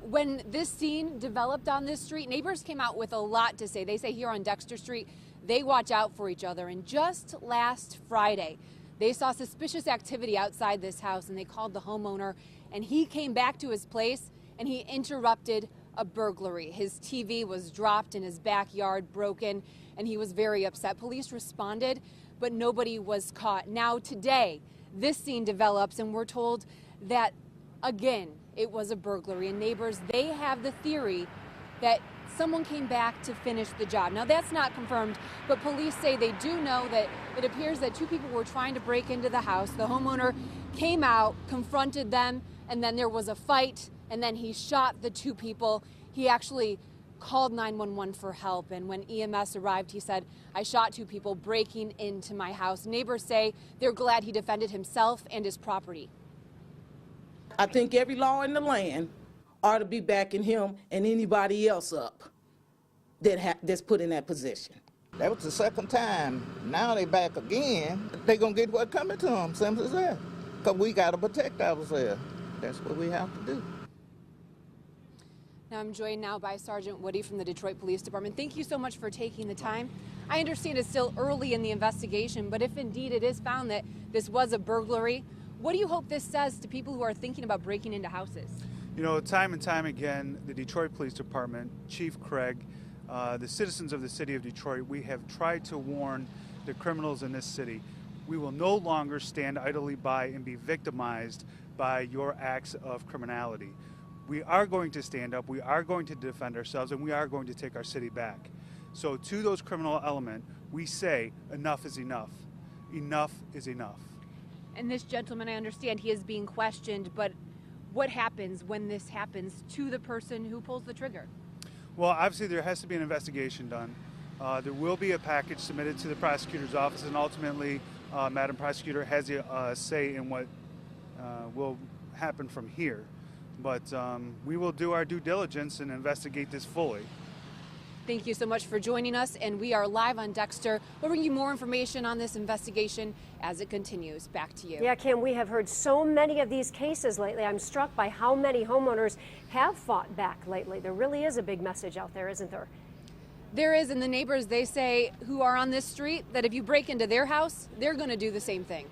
When this scene developed on this street, neighbors came out with a lot to say. They say here on Dexter Street, they watch out for each other. And just last Friday, they saw suspicious activity outside this house and they called the homeowner, and he came back to his place and he interrupted a burglary. His TV was dropped in his backyard, broken, and he was very upset. Police responded, but nobody was caught. Now today, this scene develops and we're told that, again, it was a burglary. And neighbors, they have the theory that someone came back to finish the job. Now that's not confirmed, but police say they do know that it appears that two people were trying to break into the house. The homeowner came out, confronted them, and then there was a fight, and then he shot the two people. He actually called 911 for help, and when EMS arrived, he said, "I shot two people breaking into my house." Neighbors say they're glad he defended himself and his property. I think every law in the land ought to be backing him and anybody else up that's put in that position. That was the second time. Now they back again. They gonna get what coming to them, simple as that. Because we gotta protect ourselves. That's what we have to do. Now I'm joined now by Sergeant Woody from the Detroit Police Department. Thank you so much for taking the time. I understand it's still early in the investigation, but if indeed it is found that this was a burglary, what do you hope this says to people who are thinking about breaking into houses? You know, time and time again, the Detroit Police Department, Chief Craig, the citizens of the city of Detroit, we have tried to warn the criminals in this city. We will no longer stand idly by and be victimized by your acts of criminality. We are going to stand up, we are going to defend ourselves, and we are going to take our city back. So to those criminal element, we say enough is enough. Enough is enough. And this gentleman, I understand he is being questioned, but what happens when this happens to the person who pulls the trigger? Well, obviously there has to be an investigation done. There will be a package submitted to the prosecutor's office, and ultimately, Madam Prosecutor has a say in what will happen from here. But we will do our due diligence and investigate this fully. Thank you so much for joining us, and we are live on Dexter. We'll bring you more information on this investigation as it continues. Back to you. Yeah, Kim, we have heard so many of these cases lately. I'm struck by how many homeowners have fought back lately. There really is a big message out there, isn't there? There is, and the neighbors, they say, who are on this street, that if you break into their house, they're going to do the same thing.